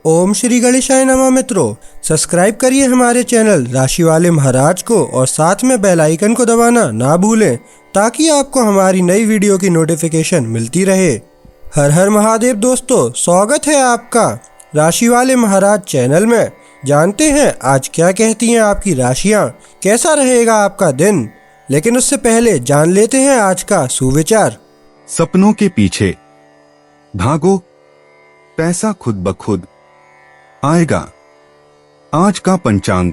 ओम श्री गणेशाय नमः। मित्रों, सब्सक्राइब करिए हमारे चैनल राशि वाले महाराज को और साथ में बेल आइकन को दबाना ना भूलें ताकि आपको हमारी नई वीडियो की नोटिफिकेशन मिलती रहे। हर हर महादेव दोस्तों, स्वागत है आपका राशि वाले महाराज चैनल में। जानते हैं आज क्या कहती हैं आपकी राशियां, कैसा रहेगा आपका दिन। लेकिन उससे पहले जान लेते हैं आज का सुविचार। सपनों के पीछे भागो, पैसा खुद ब खुद आएगा। आज का पंचांग,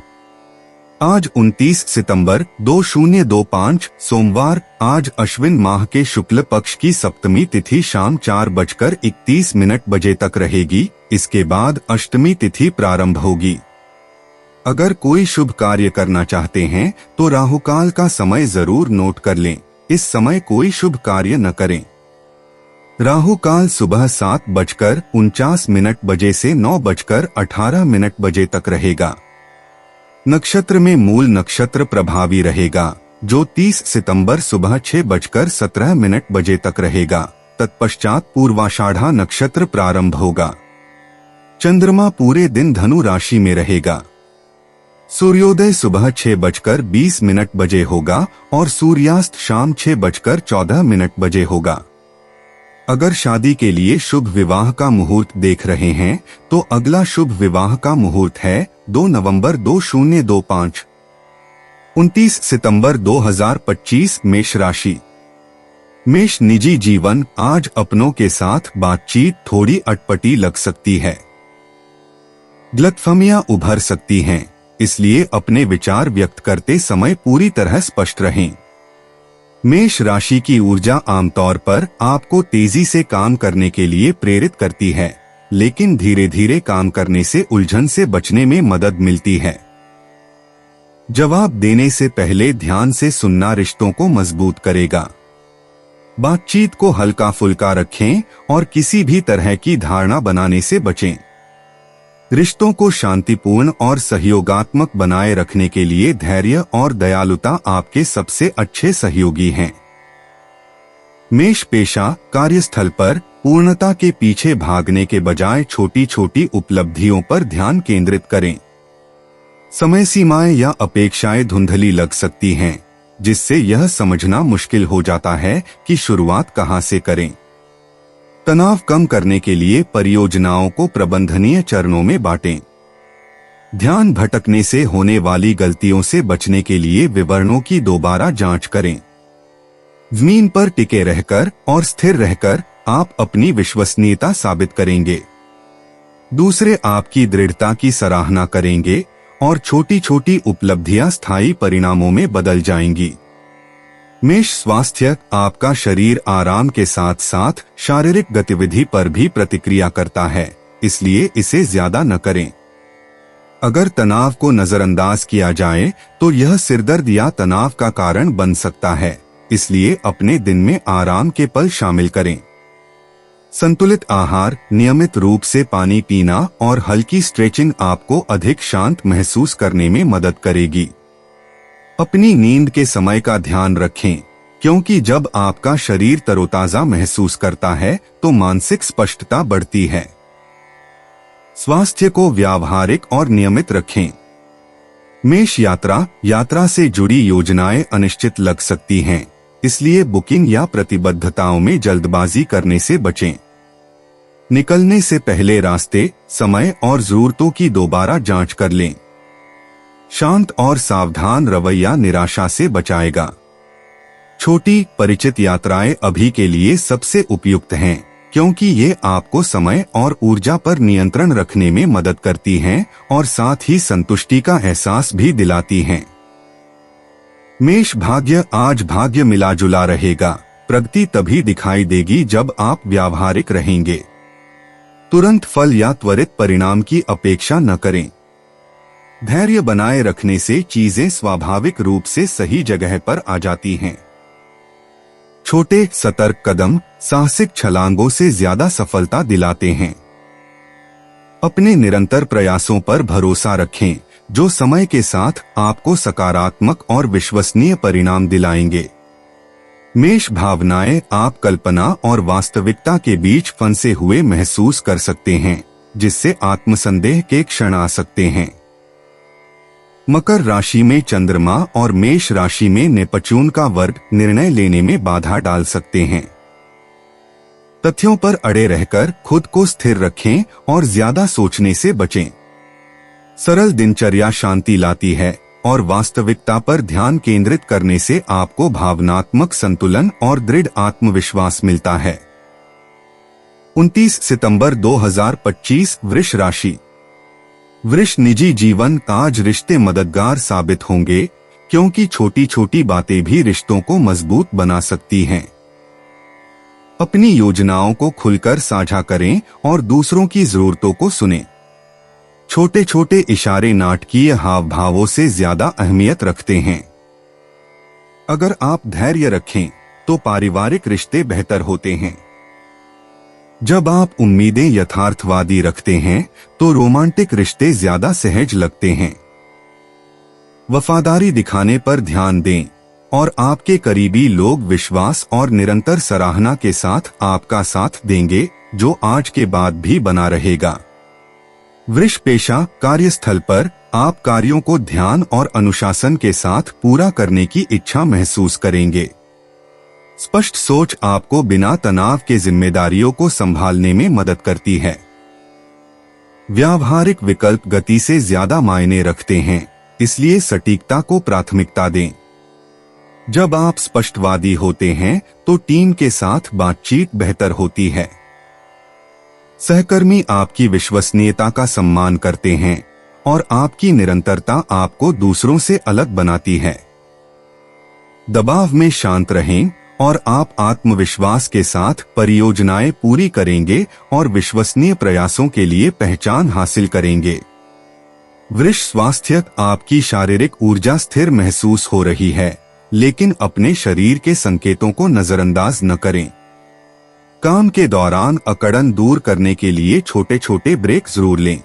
आज 29 सितंबर 2025 सोमवार। आज अश्विन माह के शुक्ल पक्ष की सप्तमी तिथि शाम 4:31 बजे तक रहेगी। इसके बाद अष्टमी तिथि प्रारंभ होगी। अगर कोई शुभ कार्य करना चाहते हैं तो राहुकाल का समय जरूर नोट कर लें। इस समय कोई शुभ कार्य न करें। राहु काल सुबह 7:49 बजे से 9:18 बजे तक रहेगा। नक्षत्र में मूल नक्षत्र प्रभावी रहेगा जो 30 सितंबर सुबह 6:17 बजे तक रहेगा। तत्पश्चात पूर्वाषाढ़ा नक्षत्र प्रारंभ होगा। चंद्रमा पूरे दिन धनु राशि में रहेगा। सूर्योदय सुबह 6:20 बजे होगा और सूर्यास्त शाम 6:14 बजे होगा। अगर शादी के लिए शुभ विवाह का मुहूर्त देख रहे हैं तो अगला शुभ विवाह का मुहूर्त है 2 नवंबर 2025। 29 सितंबर 2025 मेष राशि। मेष निजी जीवन, आज अपनों के साथ बातचीत थोड़ी अटपटी लग सकती है। गलतफहमियां उभर सकती हैं, इसलिए अपने विचार व्यक्त करते समय पूरी तरह स्पष्ट रहें। मेष राशि की ऊर्जा आमतौर पर आपको तेजी से काम करने के लिए प्रेरित करती है, लेकिन धीरे धीरे काम करने से उलझन से बचने में मदद मिलती है। जवाब देने से पहले ध्यान से सुनना रिश्तों को मजबूत करेगा। बातचीत को हल्का फुल्का रखें और किसी भी तरह की धारणा बनाने से बचें। रिश्तों को शांतिपूर्ण और सहयोगात्मक बनाए रखने के लिए धैर्य और दयालुता आपके सबसे अच्छे सहयोगी हैं। मेष पेशा, कार्यस्थल पर पूर्णता के पीछे भागने के बजाय छोटी छोटी उपलब्धियों पर ध्यान केंद्रित करें। समय सीमाएं या अपेक्षाएं धुंधली लग सकती हैं, जिससे यह समझना मुश्किल हो जाता है कि शुरुआत कहां से करें। तनाव कम करने के लिए परियोजनाओं को प्रबंधनीय चरणों में बांटें। ध्यान भटकने से होने वाली गलतियों से बचने के लिए विवरणों की दोबारा जांच करें। जमीन पर टिके रहकर और स्थिर रहकर आप अपनी विश्वसनीयता साबित करेंगे। दूसरे आपकी दृढ़ता की सराहना करेंगे और छोटी छोटी उपलब्धियां स्थायी परिणामों में बदल जाएंगी। मेष स्वास्थ्य, आपका शरीर आराम के साथ साथ शारीरिक गतिविधि पर भी प्रतिक्रिया करता है, इसलिए इसे ज्यादा न करें। अगर तनाव को नजरअंदाज किया जाए तो यह सिरदर्द या तनाव का कारण बन सकता है, इसलिए अपने दिन में आराम के पल शामिल करें। संतुलित आहार, नियमित रूप से पानी पीना और हल्की स्ट्रेचिंग आपको अधिक शांत महसूस करने में मदद करेगी। अपनी नींद के समय का ध्यान रखें, क्योंकि जब आपका शरीर तरोताजा महसूस करता है तो मानसिक स्पष्टता बढ़ती है। स्वास्थ्य को व्यावहारिक और नियमित रखें। मेष यात्रा से जुड़ी योजनाएं अनिश्चित लग सकती हैं, इसलिए बुकिंग या प्रतिबद्धताओं में जल्दबाजी करने से बचें। निकलने से पहले रास्ते, समय और जरूरतों की दोबारा जांच कर लें। शांत और सावधान रवैया निराशा से बचाएगा। छोटी परिचित यात्राएं अभी के लिए सबसे उपयुक्त हैं, क्योंकि ये आपको समय और ऊर्जा पर नियंत्रण रखने में मदद करती हैं और साथ ही संतुष्टि का एहसास भी दिलाती हैं। मेष भाग्य, आज भाग्य मिला जुला रहेगा। प्रगति तभी दिखाई देगी जब आप व्यावहारिक रहेंगे। तुरंत फल या त्वरित परिणाम की अपेक्षा न करें। धैर्य बनाए रखने से चीजें स्वाभाविक रूप से सही जगह पर आ जाती हैं। छोटे सतर्क कदम साहसिक छलांगों से ज्यादा सफलता दिलाते हैं। अपने निरंतर प्रयासों पर भरोसा रखें, जो समय के साथ आपको सकारात्मक और विश्वसनीय परिणाम दिलाएंगे। मेष भावनाएं, आप कल्पना और वास्तविकता के बीच फंसे हुए महसूस कर सकते हैं, जिससे आत्मसंदेह के क्षण आ सकते हैं। मकर राशि में चंद्रमा और मेष राशि में नेपच्यून का वर्ग निर्णय लेने में बाधा डाल सकते हैं। तथ्यों पर अड़े रहकर खुद को स्थिर रखें और ज्यादा सोचने से बचें। सरल दिनचर्या शांति लाती है और वास्तविकता पर ध्यान केंद्रित करने से आपको भावनात्मक संतुलन और दृढ़ आत्मविश्वास मिलता है। 29 सितंबर 2025 वृष राशि। वृष निजी जीवन आज रिश्ते मददगार साबित होंगे, क्योंकि छोटी छोटी बातें भी रिश्तों को मजबूत बना सकती हैं। अपनी योजनाओं को खुलकर साझा करें और दूसरों की जरूरतों को सुनें। छोटे छोटे इशारे नाटकीय हाव भावों से ज्यादा अहमियत रखते हैं। अगर आप धैर्य रखें तो पारिवारिक रिश्ते बेहतर होते हैं। जब आप उम्मीदें यथार्थवादी रखते हैं तो रोमांटिक रिश्ते ज्यादा सहज लगते हैं। वफादारी दिखाने पर ध्यान दें और आपके करीबी लोग विश्वास और निरंतर सराहना के साथ आपका साथ देंगे, जो आज के बाद भी बना रहेगा। वृष पेशा कार्यस्थल पर आप कार्यों को ध्यान और अनुशासन के साथ पूरा करने की इच्छा महसूस करेंगे। स्पष्ट सोच आपको बिना तनाव के जिम्मेदारियों को संभालने में मदद करती है। व्यावहारिक विकल्प गति से ज्यादा मायने रखते हैं, इसलिए सटीकता को प्राथमिकता दें। जब आप स्पष्टवादी होते हैं तो टीम के साथ बातचीत बेहतर होती है। सहकर्मी आपकी विश्वसनीयता का सम्मान करते हैं और आपकी निरंतरता आपको दूसरों से अलग बनाती है। दबाव में शांत रहें और आप आत्मविश्वास के साथ परियोजनाएं पूरी करेंगे और विश्वसनीय प्रयासों के लिए पहचान हासिल करेंगे। वृष स्वास्थ्य। आपकी शारीरिक ऊर्जा स्थिर महसूस हो रही है, लेकिन अपने शरीर के संकेतों को नजरअंदाज न करें। काम के दौरान अकड़न दूर करने के लिए छोटे छोटे ब्रेक जरूर लें।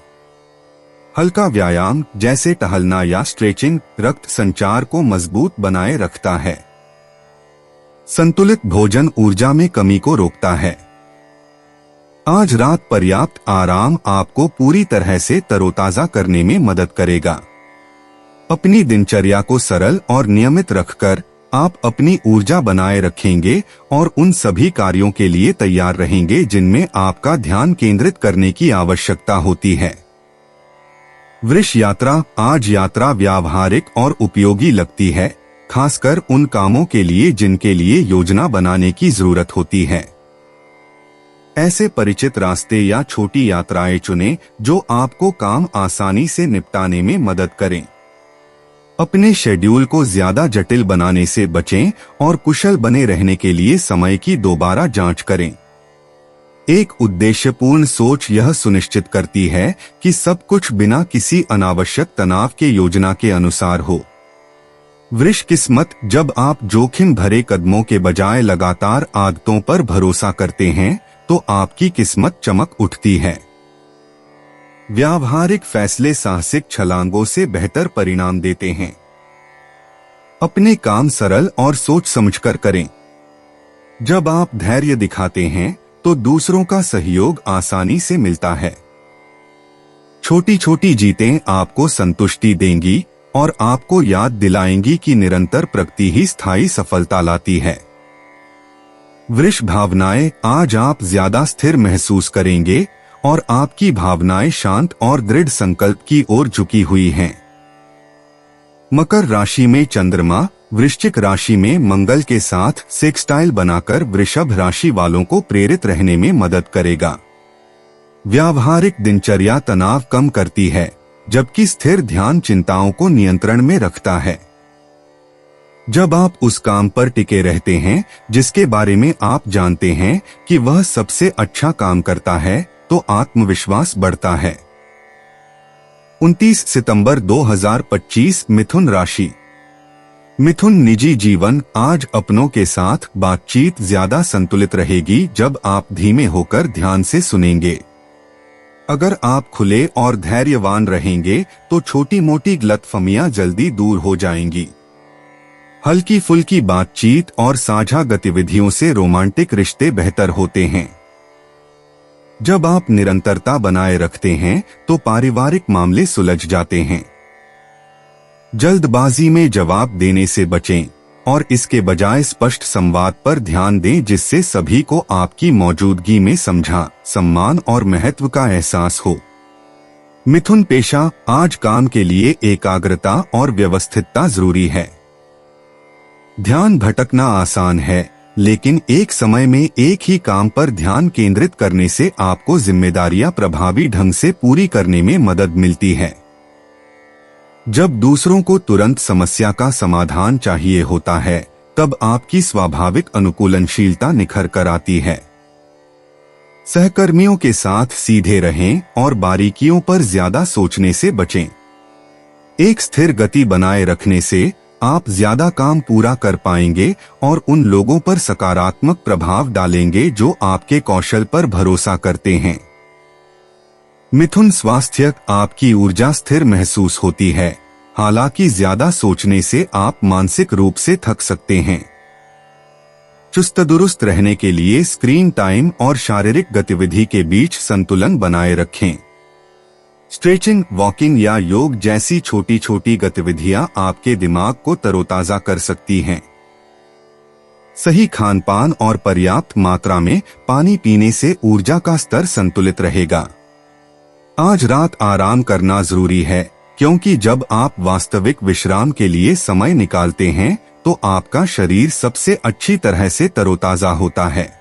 हल्का व्यायाम जैसे टहलना या स्ट्रेचिंग रक्त संचार को मजबूत बनाए रखता है। संतुलित भोजन ऊर्जा में कमी को रोकता है। आज रात पर्याप्त आराम आपको पूरी तरह से तरोताजा करने में मदद करेगा। अपनी दिनचर्या को सरल और नियमित रखकर आप अपनी ऊर्जा बनाए रखेंगे और उन सभी कार्यों के लिए तैयार रहेंगे जिनमें आपका ध्यान केंद्रित करने की आवश्यकता होती है। वृष यात्रा। आज यात्रा व्यावहारिक और उपयोगी लगती है, खासकर उन कामों के लिए जिनके लिए योजना बनाने की जरूरत होती है। ऐसे परिचित रास्ते या छोटी यात्राएं चुनें जो आपको काम आसानी से निपटाने में मदद करें। अपने शेड्यूल को ज्यादा जटिल बनाने से बचें और कुशल बने रहने के लिए समय की दोबारा जांच करें। एक उद्देश्यपूर्ण सोच यह सुनिश्चित करती है कि सब कुछ बिना किसी अनावश्यक तनाव के योजना के अनुसार हो। वृष किस्मत। जब आप जोखिम भरे कदमों के बजाय लगातार आदतों पर भरोसा करते हैं तो आपकी किस्मत चमक उठती है। व्यावहारिक फैसले साहसिक छलांगों से बेहतर परिणाम देते हैं। अपने काम सरल और सोच समझकर करें। जब आप धैर्य दिखाते हैं तो दूसरों का सहयोग आसानी से मिलता है। छोटी छोटी जीतें आपको संतुष्टि देंगी और आपको याद दिलाएंगी कि निरंतर प्रगति ही स्थायी सफलता लाती है। वृष भावनाएं। आज आप ज्यादा स्थिर महसूस करेंगे और आपकी भावनाएं शांत और दृढ़ संकल्प की ओर झुकी हुई हैं। मकर राशि में चंद्रमा वृश्चिक राशि में मंगल के साथ सेक्सटाइल बनाकर वृषभ राशि वालों को प्रेरित रहने में मदद करेगा। व्यावहारिक दिनचर्या तनाव कम करती है, जबकि स्थिर ध्यान चिंताओं को नियंत्रण में रखता है। जब आप उस काम पर टिके रहते हैं जिसके बारे में आप जानते हैं कि वह सबसे अच्छा काम करता है, तो आत्मविश्वास बढ़ता है। 29 सितंबर 2025 मिथुन राशि। मिथुन निजी जीवन। आज अपनों के साथ बातचीत ज्यादा संतुलित रहेगी जब आप धीमे होकर ध्यान से सुनेंगे। अगर आप खुले और धैर्यवान रहेंगे तो छोटी मोटी गलतफहमियां जल्दी दूर हो जाएंगी। हल्की फुल्की बातचीत और साझा गतिविधियों से रोमांटिक रिश्ते बेहतर होते हैं। जब आप निरंतरता बनाए रखते हैं तो पारिवारिक मामले सुलझ जाते हैं। जल्दबाजी में जवाब देने से बचें और इसके बजाय स्पष्ट संवाद पर ध्यान दें, जिससे सभी को आपकी मौजूदगी में समझा, सम्मान और महत्व का एहसास हो। मिथुन पेशा, आज काम के लिए एकाग्रता और व्यवस्थितता जरूरी है। ध्यान भटकना आसान है, लेकिन एक समय में एक ही काम पर ध्यान केंद्रित करने से आपको जिम्मेदारियां प्रभावी ढंग से पूरी करने में मदद मिलती है। जब दूसरों को तुरंत समस्या का समाधान चाहिए होता है, तब आपकी स्वाभाविक अनुकूलनशीलता निखर कर आती है। सहकर्मियों के साथ सीधे रहें और बारीकियों पर ज्यादा सोचने से बचें। एक स्थिर गति बनाए रखने से आप ज्यादा काम पूरा कर पाएंगे और उन लोगों पर सकारात्मक प्रभाव डालेंगे जो आपके कौशल पर भरोसा करते हैं। मिथुन स्वास्थ्य, आपकी ऊर्जा स्थिर महसूस होती है, हालांकि ज्यादा सोचने से आप मानसिक रूप से थक सकते हैं। चुस्त दुरुस्त रहने के लिए स्क्रीन टाइम और शारीरिक गतिविधि के बीच संतुलन बनाए रखें। स्ट्रेचिंग, वॉकिंग या योग जैसी छोटी छोटी गतिविधियां आपके दिमाग को तरोताजा कर सकती हैं। सही खानपान और पर्याप्त मात्रा में पानी पीने से ऊर्जा का स्तर संतुलित रहेगा। आज रात आराम करना जरूरी है, क्योंकि जब आप वास्तविक विश्राम के लिए समय निकालते हैं तो आपका शरीर सबसे अच्छी तरह से तरोताजा होता है।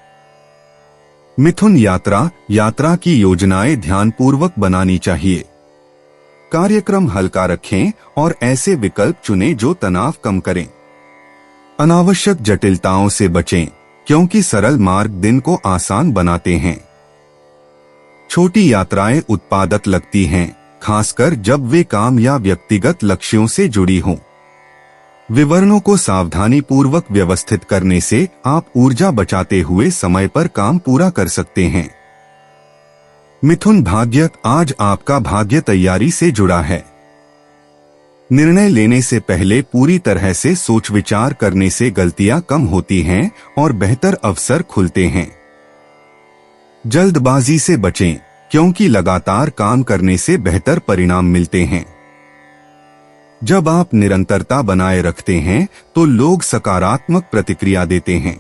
मिथुन यात्रा की योजनाएं ध्यानपूर्वक बनानी चाहिए। कार्यक्रम हल्का रखें और ऐसे विकल्प चुनें जो तनाव कम करें। अनावश्यक जटिलताओं से बचें, क्योंकि सरल मार्ग दिन को आसान बनाते हैं। छोटी यात्राएं उत्पादक लगती हैं, खासकर जब वे काम या व्यक्तिगत लक्ष्यों से जुड़ी हों। विवरणों को सावधानी पूर्वक व्यवस्थित करने से आप ऊर्जा बचाते हुए समय पर काम पूरा कर सकते हैं। मिथुन भाग्य, आज आपका भाग्य तैयारी से जुड़ा है। निर्णय लेने से पहले पूरी तरह से सोच विचार करने से गलतियां कम होती हैं और बेहतर अवसर खुलते हैं। जल्दबाजी से बचें, क्योंकि लगातार काम करने से बेहतर परिणाम मिलते हैं। जब आप निरंतरता बनाए रखते हैं तो लोग सकारात्मक प्रतिक्रिया देते हैं।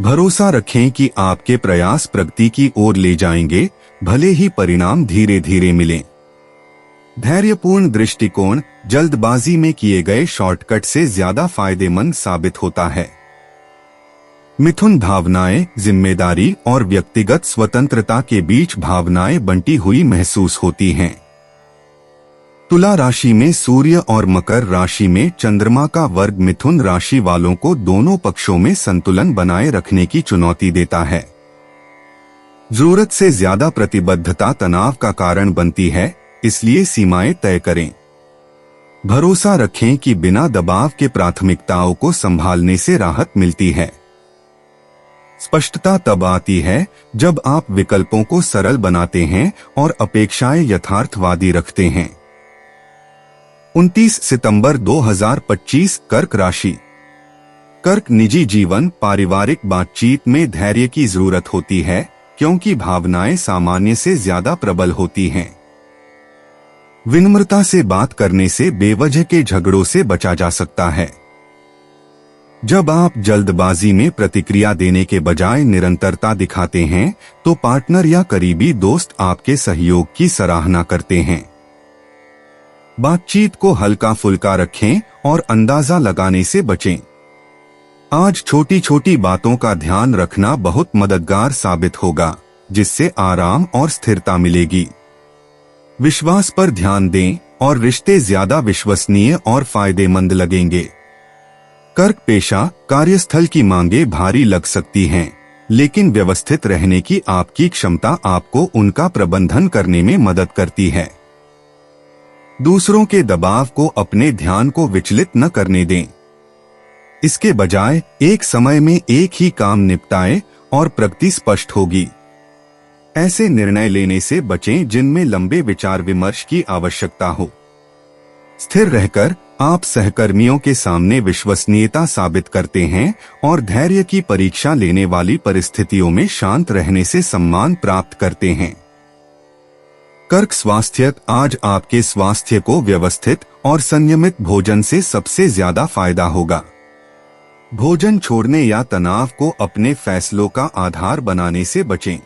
भरोसा रखें कि आपके प्रयास प्रगति की ओर ले जाएंगे, भले ही परिणाम धीरे धीरे मिलें। धैर्यपूर्ण दृष्टिकोण जल्दबाजी में किए गए शॉर्टकट से ज्यादा फायदेमंद साबित होता है। मिथुन भावनाएं, जिम्मेदारी और व्यक्तिगत स्वतंत्रता के बीच भावनाएं बंटी हुई महसूस होती हैं। तुला राशि में सूर्य और मकर राशि में चंद्रमा का वर्ग मिथुन राशि वालों को दोनों पक्षों में संतुलन बनाए रखने की चुनौती देता है। जरूरत से ज्यादा प्रतिबद्धता तनाव का कारण बनती है, इसलिए सीमाएं तय करें। भरोसा रखें कि बिना दबाव के प्राथमिकताओं को संभालने से राहत मिलती है। स्पष्टता तब आती है जब आप विकल्पों को सरल बनाते हैं और अपेक्षाएं यथार्थवादी रखते हैं। 29 सितंबर 2025 कर्क राशि। कर्क, निजी जीवन, पारिवारिक बातचीत में धैर्य की जरूरत होती है, क्योंकि भावनाएं सामान्य से ज्यादा प्रबल होती हैं। विनम्रता से बात करने से बेवजह के झगड़ों से बचा जा सकता है। जब आप जल्दबाजी में प्रतिक्रिया देने के बजाय निरंतरता दिखाते हैं तो पार्टनर या करीबी दोस्त आपके सहयोग की सराहना करते हैं। बातचीत को हल्का फुल्का रखें और अंदाजा लगाने से बचें। आज छोटी छोटी बातों का ध्यान रखना बहुत मददगार साबित होगा, जिससे आराम और स्थिरता मिलेगी। विश्वास पर ध्यान दें और रिश्ते ज्यादा विश्वसनीय और फायदेमंद लगेंगे। कर्क पेशा, कार्यस्थल की मांगें भारी लग सकती हैं, लेकिन व्यवस्थित रहने की आपकी क्षमता आपको उनका प्रबंधन करने में मदद करती है। दूसरों के दबाव को अपने ध्यान को विचलित न करने दें। इसके बजाय एक समय में एक ही काम निपटाएं और प्रगति स्पष्ट होगी। ऐसे निर्णय लेने से बचें जिनमें लंबे विचार विमर्श की आवश्यकता हो। स्थिर रहकर आप सहकर्मियों के सामने विश्वसनीयता साबित करते हैं और धैर्य की परीक्षा लेने वाली परिस्थितियों में शांत रहने से सम्मान प्राप्त करते हैं। कर्क स्वास्थ्य। आज आपके स्वास्थ्य को व्यवस्थित और संयमित भोजन से सबसे ज्यादा फायदा होगा। भोजन छोड़ने या तनाव को अपने फैसलों का आधार बनाने से बचें।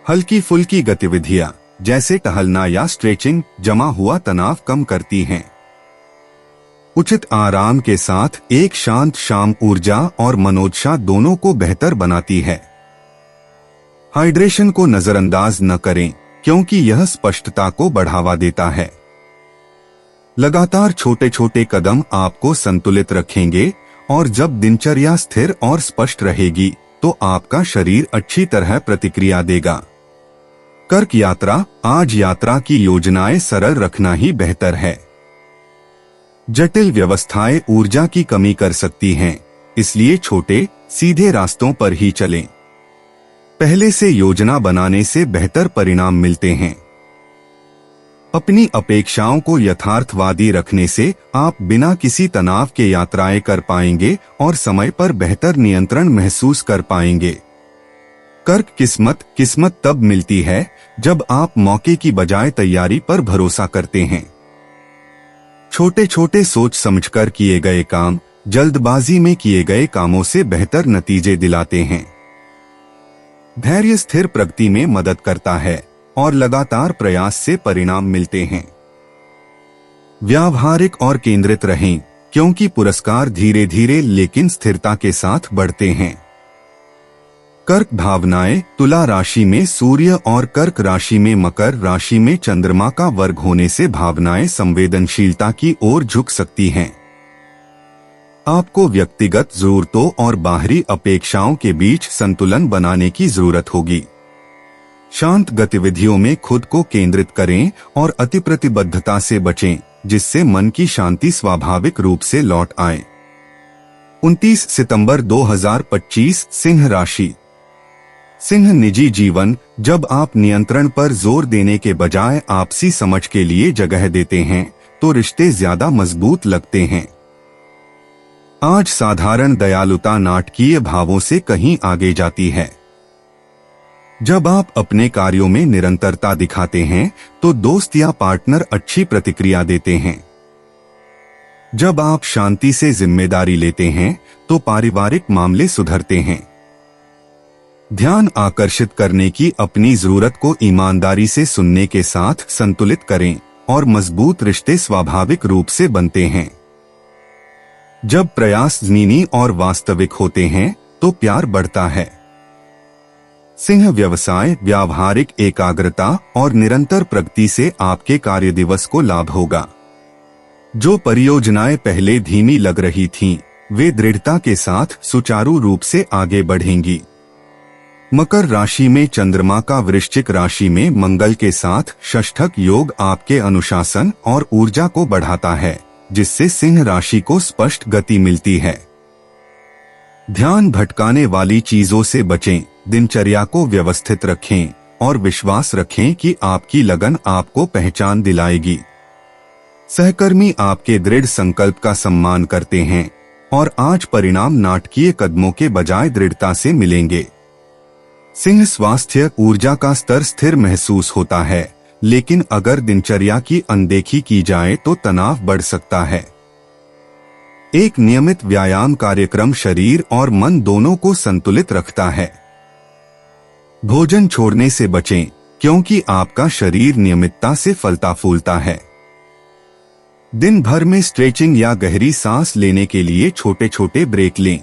हल्की फुल्की गतिविधियां जैसे टहलना या स्ट्रेचिंग जमा हुआ तनाव कम करती हैं। उचित आराम के साथ एक शांत शाम ऊर्जा और मनोदशा दोनों को बेहतर बनाती है। हाइड्रेशन को नजरअंदाज न करें क्योंकि यह स्पष्टता को बढ़ावा देता है। लगातार छोटे छोटे कदम आपको संतुलित रखेंगे और जब दिनचर्या स्थिर और स्पष्ट रहेगी तो आपका शरीर अच्छी तरह प्रतिक्रिया देगा। कर्क यात्रा। आज यात्रा की योजनाएं सरल रखना ही बेहतर है। जटिल व्यवस्थाएं ऊर्जा की कमी कर सकती हैं, इसलिए छोटे सीधे रास्तों पर ही चलें। पहले से योजना बनाने से बेहतर परिणाम मिलते हैं। अपनी अपेक्षाओं को यथार्थवादी रखने से आप बिना किसी तनाव के यात्राएं कर पाएंगे और समय पर बेहतर नियंत्रण महसूस कर पाएंगे। कर्क किस्मत तब मिलती है जब आप मौके की बजाय तैयारी पर भरोसा करते हैं। छोटे छोटे सोच समझकर किए गए काम जल्दबाजी में किए गए कामों से बेहतर नतीजे दिलाते हैं। धैर्य स्थिर प्रगति में मदद करता है और लगातार प्रयास से परिणाम मिलते हैं। व्यावहारिक और केंद्रित रहें क्योंकि पुरस्कार धीरे धीरे लेकिन स्थिरता के साथ बढ़ते हैं। कर्क भावनाएं। तुला राशि में सूर्य और कर्क राशि में मकर राशि में चंद्रमा का वर्ग होने से भावनाएं संवेदनशीलता की ओर झुक सकती हैं। आपको व्यक्तिगत जरूरतों और बाहरी अपेक्षाओं के बीच संतुलन बनाने की जरूरत होगी। शांत गतिविधियों में खुद को केंद्रित करें और अति प्रतिबद्धता से बचें, जिससे मन की शांति स्वाभाविक रूप से लौट आए। 29 सितंबर 2025 सिंह राशि। सिंह निजी जीवन। जब आप नियंत्रण पर जोर देने के बजाय आपसी समझ के लिए जगह देते हैं तो रिश्ते ज्यादा मजबूत लगते हैं। आज साधारण दयालुता नाटकीय भावों से कहीं आगे जाती है। जब आप अपने कार्यों में निरंतरता दिखाते हैं तो दोस्त या पार्टनर अच्छी प्रतिक्रिया देते हैं। जब आप शांति से जिम्मेदारी लेते हैं तो पारिवारिक मामले सुधरते हैं। ध्यान आकर्षित करने की अपनी जरूरत को ईमानदारी से सुनने के साथ संतुलित करें और मजबूत रिश्ते स्वाभाविक रूप से बनते हैं। जब प्रयास ज़मीनी और वास्तविक होते हैं तो प्यार बढ़ता है। सिंह व्यवसाय। व्यावहारिक एकाग्रता और निरंतर प्रगति से आपके कार्य दिवस को लाभ होगा। जो परियोजनाएं पहले धीमी लग रही थीं, वे दृढ़ता के साथ सुचारू रूप से आगे बढ़ेंगी। मकर राशि में चंद्रमा का वृश्चिक राशि में मंगल के साथ षष्ठक योग आपके अनुशासन और ऊर्जा को बढ़ाता है, जिससे सिंह राशि को स्पष्ट गति मिलती है। ध्यान भटकाने वाली चीजों से बचें, दिनचर्या को व्यवस्थित रखें और विश्वास रखें कि आपकी लगन आपको पहचान दिलाएगी। सहकर्मी आपके दृढ़ संकल्प का सम्मान करते हैं और आज परिणाम नाटकीय कदमों के बजाय दृढ़ता से मिलेंगे। सिंह स्वास्थ्य। ऊर्जा का स्तर स्थिर महसूस होता है, लेकिन अगर दिनचर्या की अनदेखी की जाए तो तनाव बढ़ सकता है। एक नियमित व्यायाम कार्यक्रम शरीर और मन दोनों को संतुलित रखता है। भोजन छोड़ने से बचें क्योंकि आपका शरीर नियमितता से फलता फूलता है। दिन भर में स्ट्रेचिंग या गहरी सांस लेने के लिए छोटे छोटे ब्रेक लें।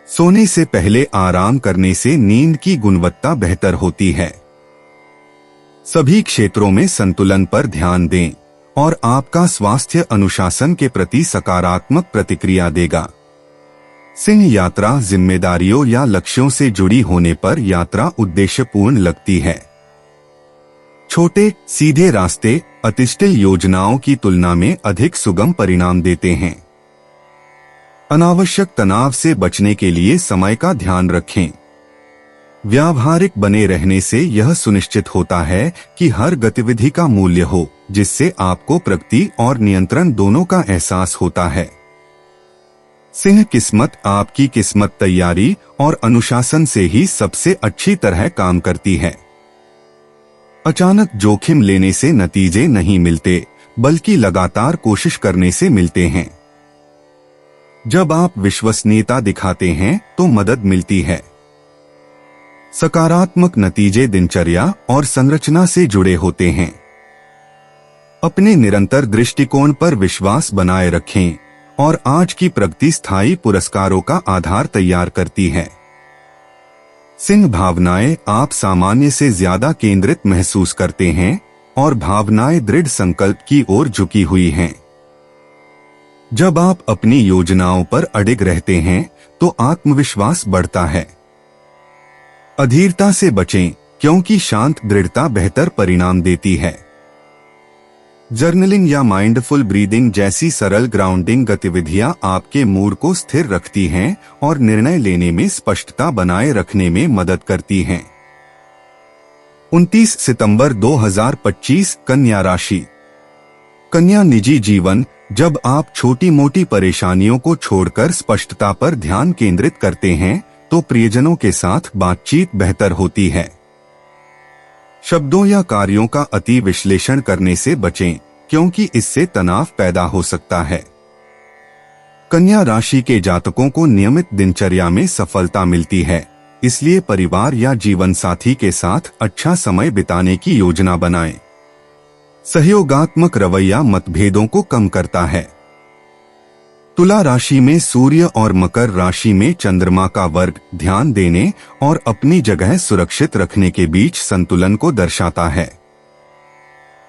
सोने से पहले आराम करने से नींद की गुणवत्ता बेहतर होती है। सभी क्षेत्रों में संतुलन पर ध्यान दें और आपका स्वास्थ्य अनुशासन के प्रति सकारात्मक प्रतिक्रिया देगा। सिंह यात्रा। जिम्मेदारियों या लक्ष्यों से जुड़ी होने पर यात्रा उद्देश्यपूर्ण लगती है। छोटे सीधे रास्ते अतिष्ठिल योजनाओं की तुलना में अधिक सुगम परिणाम देते हैं। अनावश्यक तनाव से बचने के लिए समय का ध्यान रखें। व्यावहारिक बने रहने से यह सुनिश्चित होता है कि हर गतिविधि का मूल्य हो, जिससे आपको प्रगति और नियंत्रण दोनों का एहसास होता है। सिंह किस्मत आपकी किस्मत तैयारी और अनुशासन से ही सबसे अच्छी तरह काम करती है। अचानक जोखिम लेने से नतीजे नहीं मिलते, बल्कि लगातार कोशिश करने से मिलते हैं। जब आप विश्वसनीयता दिखाते हैं तो मदद मिलती है। सकारात्मक नतीजे दिनचर्या और संरचना से जुड़े होते हैं। अपने निरंतर दृष्टिकोण पर विश्वास बनाए रखें और आज की प्रगति स्थायी पुरस्कारों का आधार तैयार करती है। सिंह भावनाएं आप सामान्य से ज्यादा केंद्रित महसूस करते हैं और भावनाएं दृढ़ संकल्प की ओर झुकी हुई हैं। जब आप अपनी योजनाओं पर अडिग रहते हैं तो आत्मविश्वास बढ़ता है। अधीरता से बचें, क्योंकि शांत दृढ़ता बेहतर परिणाम देती है। जर्नलिंग या माइंडफुल ब्रीदिंग जैसी सरल ग्राउंडिंग गतिविधियां आपके मूड को स्थिर रखती हैं और निर्णय लेने में स्पष्टता बनाए रखने में मदद करती हैं। 29 सितंबर 2025 कन्या राशि। कन्या निजी जीवन। जब आप छोटी मोटी परेशानियों को छोड़कर स्पष्टता पर ध्यान केंद्रित करते हैं तो प्रियजनों के साथ बातचीत बेहतर होती है। शब्दों या कार्यों का अति विश्लेषण करने से बचें, क्योंकि इससे तनाव पैदा हो सकता है। कन्या राशि के जातकों को नियमित दिनचर्या में सफलता मिलती है, इसलिए परिवार या जीवन साथी के साथ अच्छा समय बिताने की योजना बनाएं। सहयोगात्मक रवैया मतभेदों को कम करता है। तुला राशि में सूर्य और मकर राशि में चंद्रमा का वर्ग ध्यान देने और अपनी जगह सुरक्षित रखने के बीच संतुलन को दर्शाता है।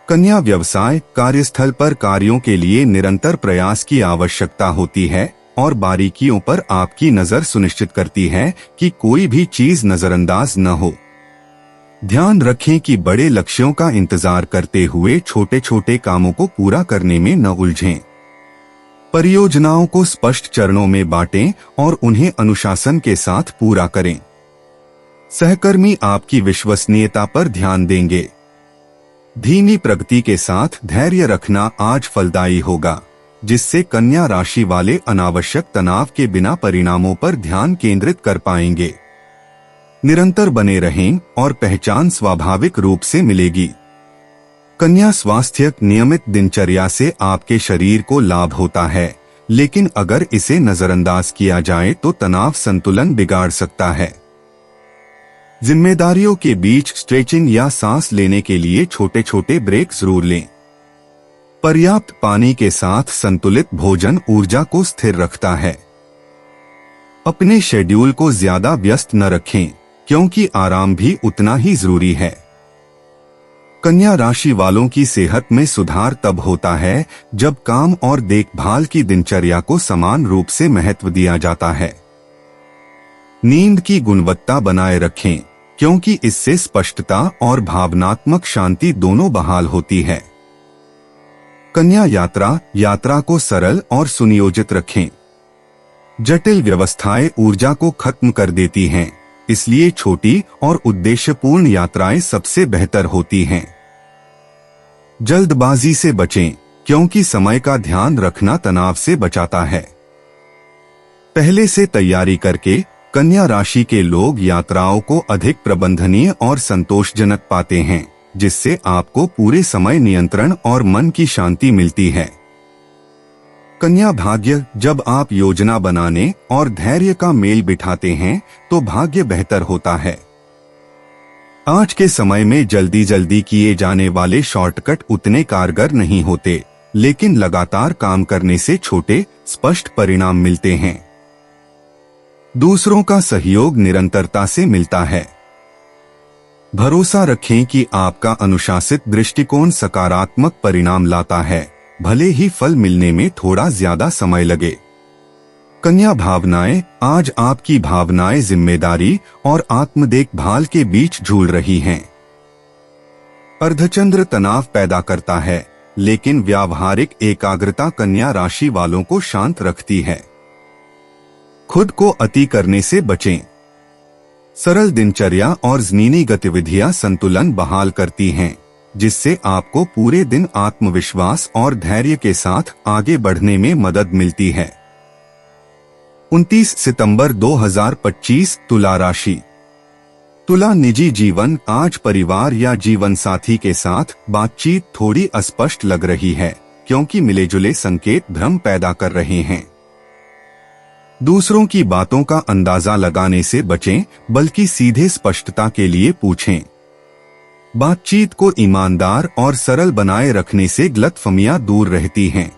कन्या व्यवसाय। कार्यस्थल पर कार्यों के लिए निरंतर प्रयास की आवश्यकता होती है और बारीकियों पर आपकी नजर सुनिश्चित करती है कि कोई भी चीज नजरअंदाज न हो। ध्यान रखें कि बड़े लक्ष्यों का इंतजार करते हुए छोटे छोटे कामों को पूरा करने में न उलझें। परियोजनाओं को स्पष्ट चरणों में बांटें और उन्हें अनुशासन के साथ पूरा करें। सहकर्मी आपकी विश्वसनीयता पर ध्यान देंगे। धीमी प्रगति के साथ धैर्य रखना आज फलदायी होगा, जिससे कन्या राशि वाले अनावश्यक तनाव के बिना परिणामों पर ध्यान केंद्रित कर पाएंगे। निरंतर बने रहें और पहचान स्वाभाविक रूप से मिलेगी। कन्या स्वास्थ्य। नियमित दिनचर्या से आपके शरीर को लाभ होता है, लेकिन अगर इसे नजरअंदाज किया जाए तो तनाव संतुलन बिगाड़ सकता है। जिम्मेदारियों के बीच स्ट्रेचिंग या सांस लेने के लिए छोटे छोटे ब्रेक जरूर लें। पर्याप्त पानी के साथ संतुलित भोजन ऊर्जा को स्थिर रखता है। अपने शेड्यूल को ज्यादा व्यस्त न रखें, क्योंकि आराम भी उतना ही जरूरी है। कन्या राशि वालों की सेहत में सुधार तब होता है जब काम और देखभाल की दिनचर्या को समान रूप से महत्व दिया जाता है। नींद की गुणवत्ता बनाए रखें, क्योंकि इससे स्पष्टता और भावनात्मक शांति दोनों बहाल होती है। कन्या यात्रा को सरल और सुनियोजित रखें। जटिल व्यवस्थाएं ऊर्जा को खत्म कर देती हैं, इसलिए छोटी और उद्देश्यपूर्ण यात्राएं सबसे बेहतर होती हैं। जल्दबाजी से बचें, क्योंकि समय का ध्यान रखना तनाव से बचाता है। पहले से तैयारी करके कन्या राशि के लोग यात्राओं को अधिक प्रबंधनीय और संतोषजनक पाते हैं, जिससे आपको पूरे समय नियंत्रण और मन की शांति मिलती है। कन्या भाग्य। जब आप योजना बनाने और धैर्य का मेल बिठाते हैं तो भाग्य बेहतर होता है। आज के समय में जल्दी किए जाने वाले शॉर्टकट उतने कारगर नहीं होते, लेकिन लगातार काम करने से छोटे स्पष्ट परिणाम मिलते हैं। दूसरों का सहयोग निरंतरता से मिलता है। भरोसा रखें कि आपका अनुशासित दृष्टिकोण सकारात्मक परिणाम लाता है, भले ही फल मिलने में थोड़ा ज्यादा समय लगे। कन्या भावनाएं। आज आपकी भावनाएं जिम्मेदारी और आत्म देखभाल के बीच झूल रही हैं। अर्धचंद्र तनाव पैदा करता है, लेकिन व्यावहारिक एकाग्रता कन्या राशि वालों को शांत रखती है। खुद को अति करने से बचें। सरल दिनचर्या और ज़मीनी गतिविधियां संतुलन बहाल करती हैं, जिससे आपको पूरे दिन आत्मविश्वास और धैर्य के साथ आगे बढ़ने में मदद मिलती है। 29 सितंबर 2025 तुला राशि। तुला निजी जीवन। आज परिवार या जीवन साथी के साथ बातचीत थोड़ी अस्पष्ट लग रही है, क्योंकि मिले जुले संकेत भ्रम पैदा कर रहे हैं। दूसरों की बातों का अंदाजा लगाने से बचें, बल्कि सीधे स्पष्टता के लिए पूछें। बातचीत को ईमानदार और सरल बनाए रखने से गलतफहमियां दूर रहती हैं।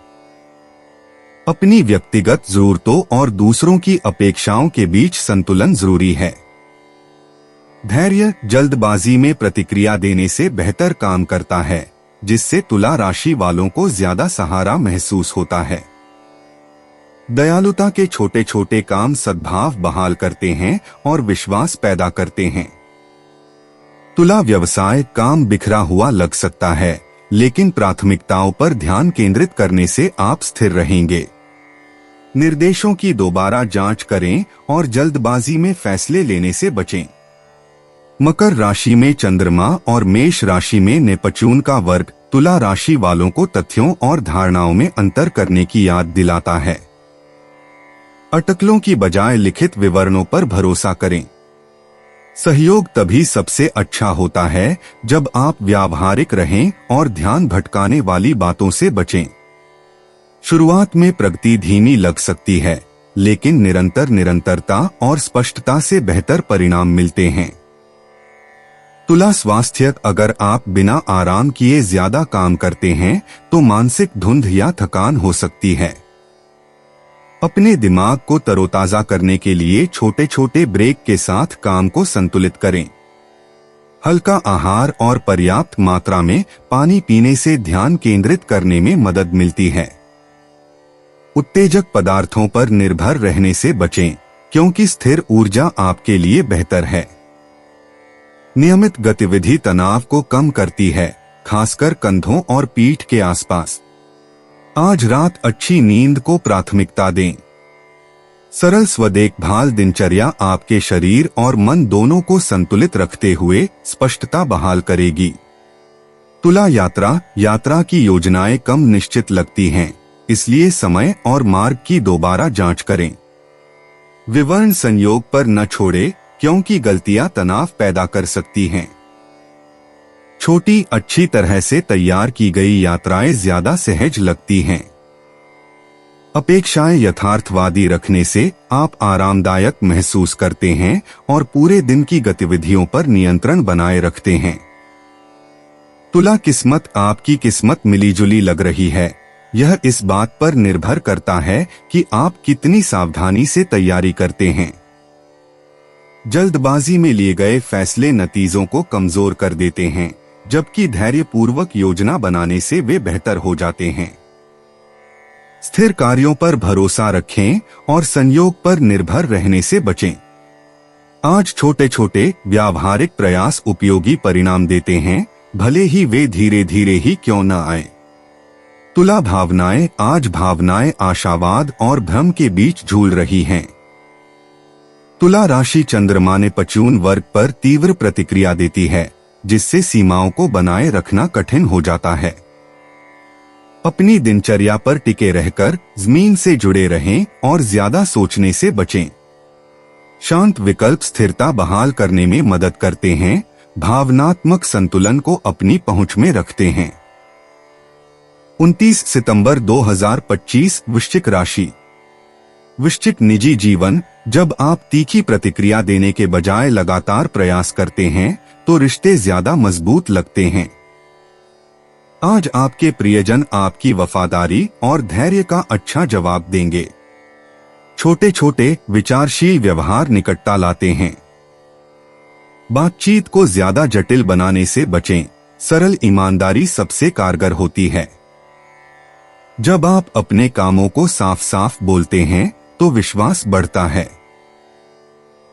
अपनी व्यक्तिगत जरूरतों और दूसरों की अपेक्षाओं के बीच संतुलन जरूरी है। धैर्य जल्दबाजी में प्रतिक्रिया देने से बेहतर काम करता है, जिससे तुला राशि वालों को ज्यादा सहारा महसूस होता है। दयालुता के छोटे छोटे काम सद्भाव बहाल करते हैं और विश्वास पैदा करते हैं। तुला व्यवसाय। काम बिखरा हुआ लग सकता है, लेकिन प्राथमिकताओं पर ध्यान केंद्रित करने से आप स्थिर रहेंगे। निर्देशों की दोबारा जांच करें और जल्दबाजी में फैसले लेने से बचें। मकर राशि में चंद्रमा और मेष राशि में नेपच्यून का वर्ग तुला राशि वालों को तथ्यों और धारणाओं में अंतर करने की याद दिलाता है। अटकलों की बजाय लिखित विवरणों पर भरोसा करें। सहयोग तभी सबसे अच्छा होता है जब आप व्यावहारिक रहें और ध्यान भटकाने वाली बातों से बचें। शुरुआत में प्रगति धीमी लग सकती है, लेकिन निरंतरता और स्पष्टता से बेहतर परिणाम मिलते हैं। तुला स्वास्थ्य। अगर आप बिना आराम किए ज्यादा काम करते हैं तो मानसिक धुंध या थकान हो सकती है। अपने दिमाग को तरोताजा करने के लिए छोटे छोटे ब्रेक के साथ काम को संतुलित करें। हल्का आहार और पर्याप्त मात्रा में पानी पीने से ध्यान केंद्रित करने में मदद मिलती है। उत्तेजक पदार्थों पर निर्भर रहने से बचें, क्योंकि स्थिर ऊर्जा आपके लिए बेहतर है। नियमित गतिविधि तनाव को कम करती है, खासकर कंधों और पीठ के आसपास। आज रात अच्छी नींद को प्राथमिकता दें। सरल स्वदेखभाल दिनचर्या आपके शरीर और मन दोनों को संतुलित रखते हुए स्पष्टता बहाल करेगी। तुला यात्रा की योजनाएं कम निश्चित लगती हैं, इसलिए समय और मार्ग की दोबारा जांच करें। विवरण संयोग पर न छोड़े, क्योंकि गलतियां तनाव पैदा कर सकती हैं। छोटी अच्छी तरह से तैयार की गई यात्राएं ज्यादा सहज लगती हैं। अपेक्षाएं यथार्थवादी रखने से आप आरामदायक महसूस करते हैं और पूरे दिन की गतिविधियों पर नियंत्रण बनाए रखते हैं। तुला किस्मत। आपकी किस्मत मिलीजुली लग रही है। यह इस बात पर निर्भर करता है कि आप कितनी सावधानी से तैयारी करते हैं। जल्दबाजी में लिए गए फैसले नतीजों को कमजोर कर देते हैं, जबकि धैर्यपूर्वक योजना बनाने से वे बेहतर हो जाते हैं। स्थिर कार्यों पर भरोसा रखें और संयोग पर निर्भर रहने से बचें। आज छोटे छोटे व्यावहारिक प्रयास उपयोगी परिणाम देते हैं, भले ही वे धीरे धीरे ही क्यों न आए। तुला भावनाएं। आज भावनाएं आशावाद और भ्रम के बीच झूल रही हैं। तुला राशि चंद्रमा नेपच्यून वर्ग पर तीव्र प्रतिक्रिया देती है, जिससे सीमाओं को बनाए रखना कठिन हो जाता है। अपनी दिनचर्या पर टिके रहकर जमीन से जुड़े रहें और ज्यादा सोचने से बचें। शांत विकल्प स्थिरता बहाल करने में मदद करते हैं, भावनात्मक संतुलन को अपनी पहुंच में रखते हैं। 29 सितंबर 2025 वृश्चिक राशि। वृश्चिक निजी जीवन। जब आप तीखी प्रतिक्रिया देने के बजाय लगातार प्रयास करते हैं तो रिश्ते ज्यादा मजबूत लगते हैं। आज आपके प्रियजन आपकी वफादारी और धैर्य का अच्छा जवाब देंगे। छोटे छोटे विचारशील व्यवहार निकटता लाते हैं। बातचीत को ज्यादा जटिल बनाने से बचें। सरल ईमानदारी सबसे कारगर होती है। जब आप अपने कामों को साफ साफ बोलते हैं तो विश्वास बढ़ता है।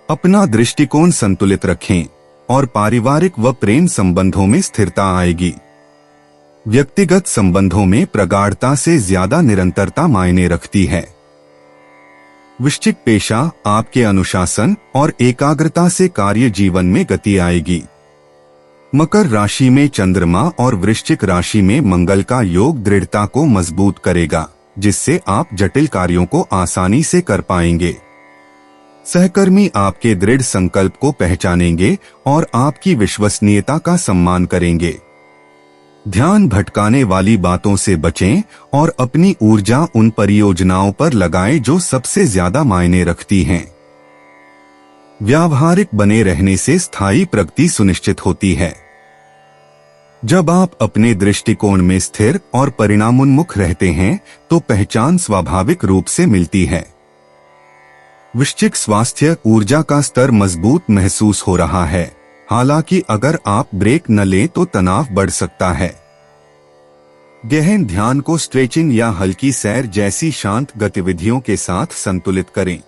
अपना दृष्टिकोण संतुलित रखें और पारिवारिक व प्रेम संबंधों में स्थिरता आएगी। व्यक्तिगत संबंधों में प्रगाढ़ता से ज्यादा निरंतरता मायने रखती है। वृश्चिक पेशा, आपके अनुशासन और एकाग्रता से कार्य जीवन में गति आएगी। मकर राशि में चंद्रमा और वृश्चिक राशि में मंगल का योग दृढ़ता को मजबूत करेगा, जिससे आप जटिल कार्यों को आसानी से कर पाएंगे। सहकर्मी आपके दृढ़ संकल्प को पहचानेंगे और आपकी विश्वसनीयता का सम्मान करेंगे। ध्यान भटकाने वाली बातों से बचें और अपनी ऊर्जा उन परियोजनाओं पर लगाएं जो सबसे ज्यादा मायने रखती हैं। व्यावहारिक बने रहने से स्थायी प्रगति सुनिश्चित होती है। जब आप अपने दृष्टिकोण में स्थिर और परिणामोन्मुख रहते हैं तो पहचान स्वाभाविक रूप से मिलती है। वृश्चिक स्वास्थ्य, ऊर्जा का स्तर मजबूत महसूस हो रहा है, हालांकि अगर आप ब्रेक न लें तो तनाव बढ़ सकता है। गहन ध्यान को स्ट्रेचिंग या हल्की सैर जैसी शांत गतिविधियों के साथ संतुलित करें।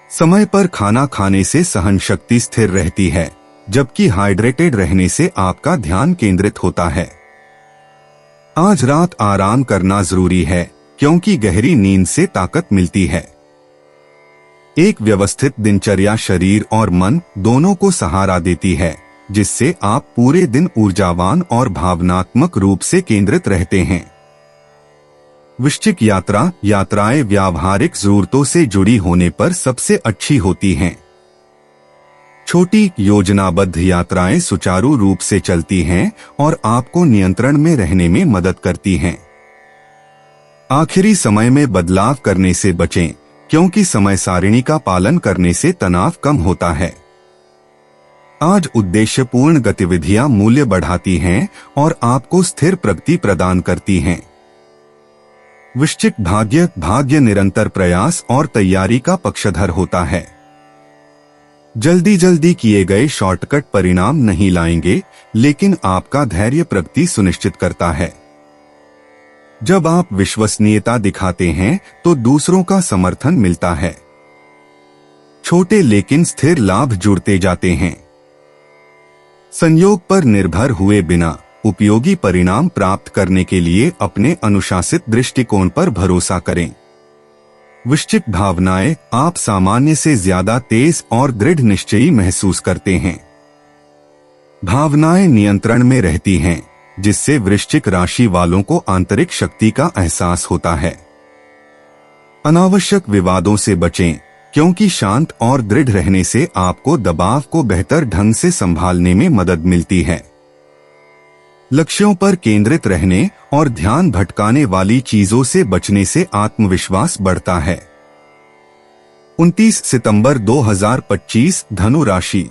समय पर खाना खाने से सहन शक्ति स्थिर रहती है, जबकि हाइड्रेटेड रहने से आपका ध्यान केंद्रित होता है। आज रात आराम करना जरूरी है, क्योंकि गहरी नींद से ताकत मिलती है। एक व्यवस्थित दिनचर्या शरीर और मन दोनों को सहारा देती है, जिससे आप पूरे दिन ऊर्जावान और भावनात्मक रूप से केंद्रित रहते हैं। वृश्चिक यात्राएं व्यावहारिक जरूरतों से जुड़ी होने पर सबसे अच्छी होती हैं। छोटी योजनाबद्ध यात्राएं सुचारू रूप से चलती हैं और आपको नियंत्रण में रहने में मदद करती हैं। आखिरी समय में बदलाव करने से बचें, क्योंकि समय सारिणी का पालन करने से तनाव कम होता है। आज उद्देश्यपूर्ण गतिविधियां मूल्य बढ़ाती हैं और आपको स्थिर प्रगति प्रदान करती हैं। वृश्चिक भाग्य निरंतर प्रयास और तैयारी का पक्षधर होता है। जल्दी किए गए शॉर्टकट परिणाम नहीं लाएंगे, लेकिन आपका धैर्य प्रगति सुनिश्चित करता है। जब आप विश्वसनीयता दिखाते हैं तो दूसरों का समर्थन मिलता है। छोटे लेकिन स्थिर लाभ जुड़ते जाते हैं। संयोग पर निर्भर हुए बिना उपयोगी परिणाम प्राप्त करने के लिए अपने अनुशासित दृष्टिकोण पर भरोसा करें। वृश्चिक भावनाएं, आप सामान्य से ज्यादा तेज और दृढ़ निश्चयी महसूस करते हैं। भावनाएं नियंत्रण में रहती हैं, जिससे वृश्चिक राशि वालों को आंतरिक शक्ति का एहसास होता है। अनावश्यक विवादों से बचें, क्योंकि शांत और दृढ़ रहने से आपको दबाव को बेहतर ढंग से संभालने में मदद मिलती है। लक्ष्यों पर केंद्रित रहने और ध्यान भटकाने वाली चीजों से बचने से आत्मविश्वास बढ़ता है। 29 सितंबर 2025 धनु राशि।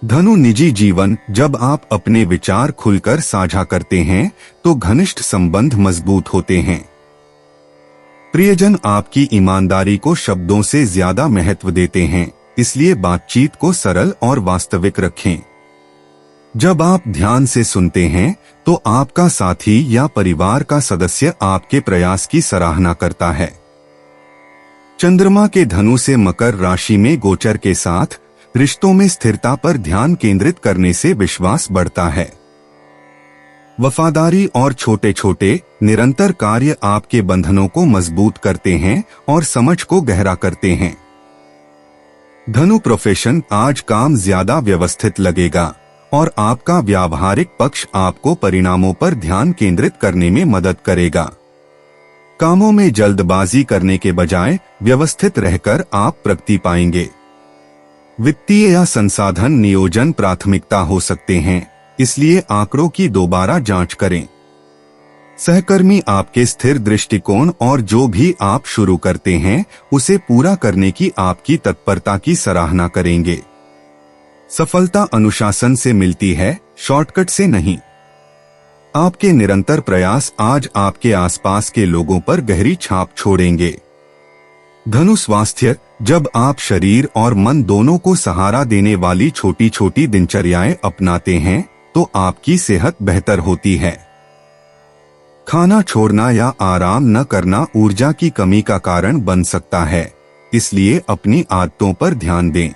धनु निजी जीवन, जब आप अपने विचार खुलकर साझा करते हैं तो घनिष्ठ संबंध मजबूत होते हैं। प्रियजन आपकी ईमानदारी को शब्दों से ज्यादा महत्व देते हैं, इसलिए बातचीत को सरल और वास्तविक रखें। जब आप ध्यान से सुनते हैं तो आपका साथी या परिवार का सदस्य आपके प्रयास की सराहना करता है। चंद्रमा के धनु से मकर राशि में गोचर के साथ रिश्तों में स्थिरता पर ध्यान केंद्रित करने से विश्वास बढ़ता है। वफादारी और छोटे छोटे निरंतर कार्य आपके बंधनों को मजबूत करते हैं और समझ को गहरा करते हैं। धनु प्रोफेशन, आज काम ज्यादा व्यवस्थित लगेगा और आपका व्यावहारिक पक्ष आपको परिणामों पर ध्यान केंद्रित करने में मदद करेगा। कामों में जल्दबाजी करने के बजाय व्यवस्थित रहकर आप प्रगति पाएंगे। वित्तीय या संसाधन नियोजन प्राथमिकता हो सकते हैं, इसलिए आंकड़ों की दोबारा जांच करें। सहकर्मी आपके स्थिर दृष्टिकोण और जो भी आप शुरू करते हैं उसे पूरा करने की आपकी तत्परता की सराहना करेंगे। सफलता अनुशासन से मिलती है, शॉर्टकट से नहीं। आपके निरंतर प्रयास आज आपके आसपास के लोगों पर गहरी छाप छोड़ेंगे। धनु स्वास्थ्य, जब आप शरीर और मन दोनों को सहारा देने वाली छोटी छोटी दिनचर्याएं अपनाते हैं तो आपकी सेहत बेहतर होती है। खाना छोड़ना या आराम न करना ऊर्जा की कमी का कारण बन सकता है, इसलिए अपनी आदतों पर ध्यान दें।